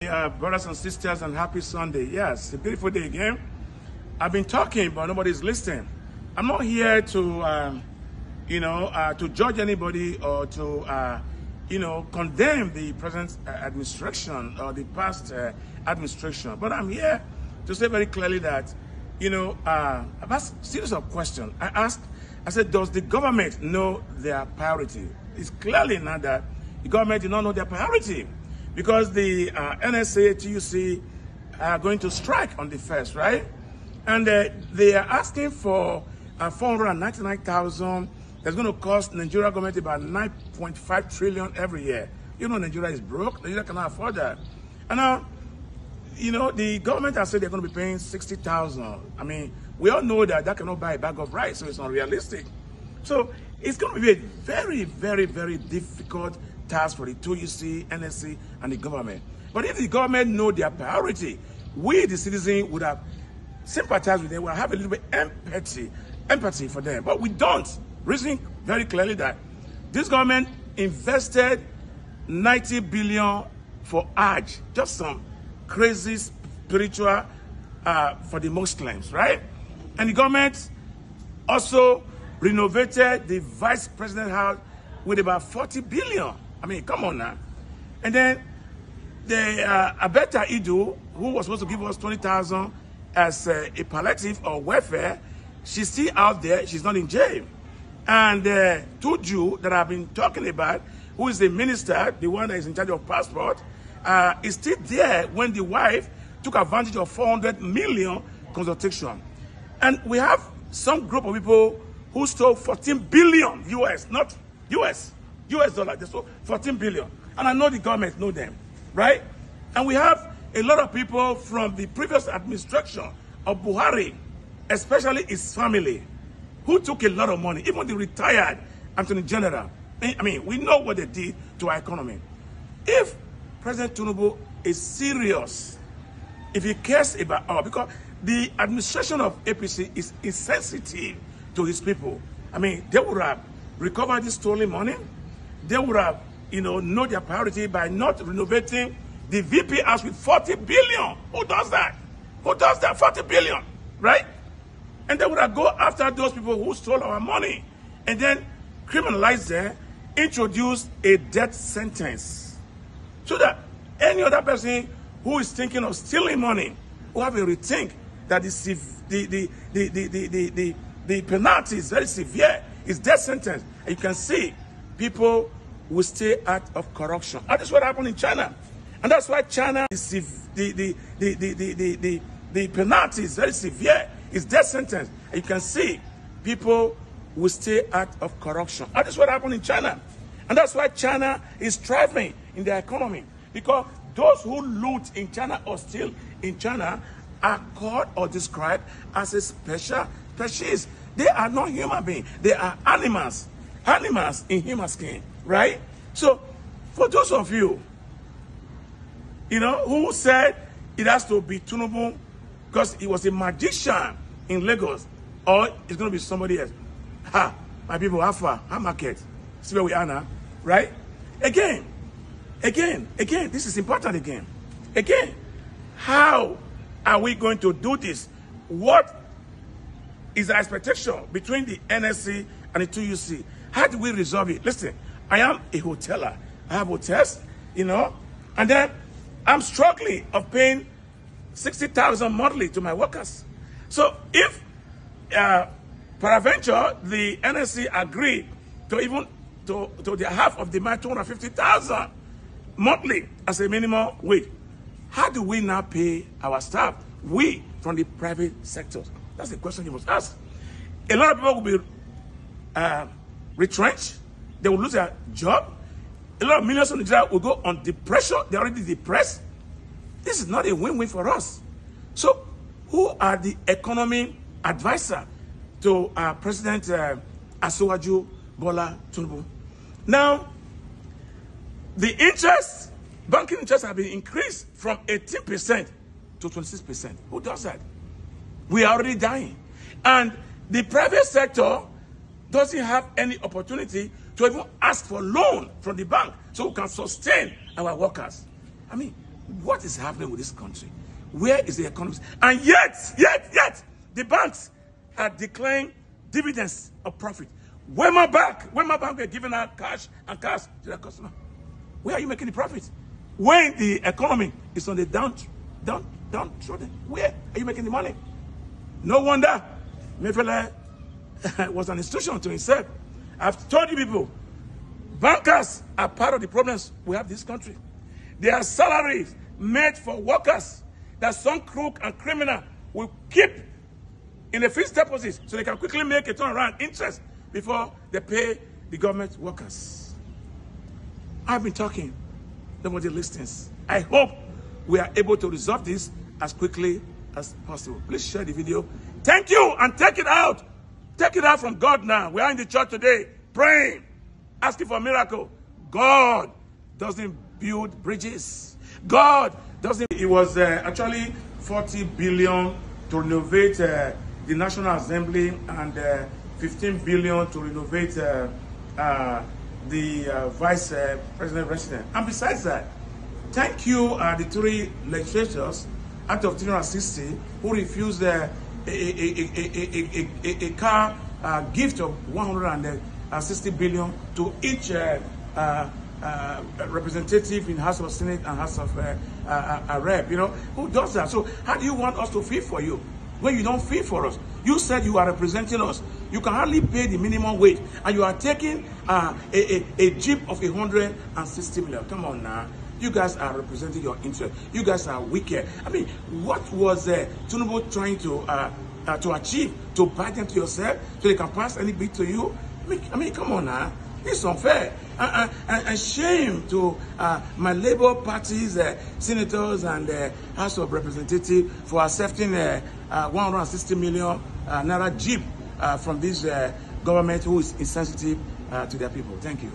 Brothers and sisters, and happy Sunday. Yes, a beautiful day again. I've been talking, but nobody's listening. I'm not here to, to judge anybody or to, condemn the present administration or the past administration. But I'm here to say very clearly that, I've asked a series of questions. I said, does the government know their priority? It's clearly not that the government did not know their priority, because the NSA, TUC are going to strike on the 1st, right? And they are asking for 499,000. That's going to cost Nigeria government about 9.5 trillion every year. Nigeria is broke. Nigeria cannot afford that. And now, the government has said they're going to be paying 60,000. I mean, we all know that cannot buy a bag of rice, so it's unrealistic. So it's going to be a very, very, very difficult task for the TUC, NSC, and the government. But if the government know their priority, we, the citizens, would have sympathized with them, would have a little bit empathy for them. But we don't. Reasoning very clearly that this government invested 90 billion for Hajj, just some crazy spiritual for the Muslims, right? And the government also renovated the vice president house with about 40 billion. I mean, come on now. And then the Abeta Idu, who was supposed to give us 20,000 as a palliative or welfare, she's still out there. She's not in jail. And Tuju, that I've been talking about, who is the minister, the one that is in charge of passport, is still there when the wife took advantage of 400 million consultation. And we have some group of people who stole 14 billion US, not US dollar. They stole 14 billion. And I know the government know them, right? And we have a lot of people from the previous administration of Buhari, especially his family, who took a lot of money, even the retired Attorney General. I mean, we know what they did to our economy. If President Tinubu is serious, if he cares about our, because the administration of APC is insensitive to his people. I mean, they would have recovered this stolen money. They would have, know their priority by not renovating the VP house with 40 billion. Who does that? Who does that? 40 billion, right? And they would have go after those people who stole our money and then criminalize them, introduce a death sentence, so that any other person who is thinking of stealing money will have a rethink that the penalty is very severe. It's death sentence. And you can see people will stay out of corruption. And that's what happened in China. And that's why China is the penalty is very severe. It's death sentence. And you can see people will stay out of corruption. And that's what happened in China. And that's why China is thriving in their economy. Because those who loot in China or steal in China are called or described as a special species. They are not human beings. They are animals. Animals in human skin, right? So, for those of you, who said it has to be Tinubu because he was a magician in Lagos, or it's going to be somebody else. My people, how far? How market? See where we are now, right? Again, this is important again. How are we going to do this? What is the expectation between the NSC and the TUC? How do we resolve it? Listen, I am a hoteler. I have hotels, and then I'm struggling of paying 60,000 monthly to my workers. So if peradventure the NSC agree to even to the half of the 250,000 monthly as a minimum wage, how do we now pay our staff? We from the private sectors. That's the question you must ask. A lot of people will be retrenched. They will lose their job. A lot of millions of Nigerians will go on depression. They're already depressed. This is not a win-win for us. So, who are the economy advisor to President Osagie Bola Tinubu? Now, the interest, banking interest have been increased from 18% to 26%. Who does that? We are already dying. And the private sector doesn't have any opportunity to even ask for loan from the bank so we can sustain our workers. I mean, What is happening with this country? Where is the economy? And yet, the banks are declaring dividends of profit. When my bank are giving out cash and cash to their customer, where are you making the profit? When the economy is on the downtrodden, where are you making the money? No wonder Mayfele was an institution to himself. I've told you people, bankers are part of the problems we have in this country. They are salaries made for workers that some crook and criminal will keep in the fixed deposits so they can quickly make a turnaround interest before they pay the government workers. I've been talking, nobody listens. I hope we are able to resolve this as quickly as possible. Please share the video. Thank you, and take it out. Take it out from God now. We are in the church today praying, asking for a miracle. God doesn't build bridges. God doesn't. It was actually 40 billion to renovate the National Assembly and 15 billion to renovate the Vice President residence. And besides that, thank you, the three legislators out of 360 who refused a car gift of 160 billion to each representative in House of Senate and House of Rep. You know, who does that? So how do you want us to feel for you when you don't feel for us? You said you are representing us. You can hardly pay the minimum wage, and you are taking a jeep of 160 million. Come on now. You guys are representing your interest. You guys are wicked. I mean, what was Tinubu trying to achieve? To buy them to yourself so they can pass any bid to you? I mean, come on now. It's unfair. And shame to my Labour Party's senators and House of Representatives for accepting 160 million naira jeep from this government who is insensitive to their people. Thank you.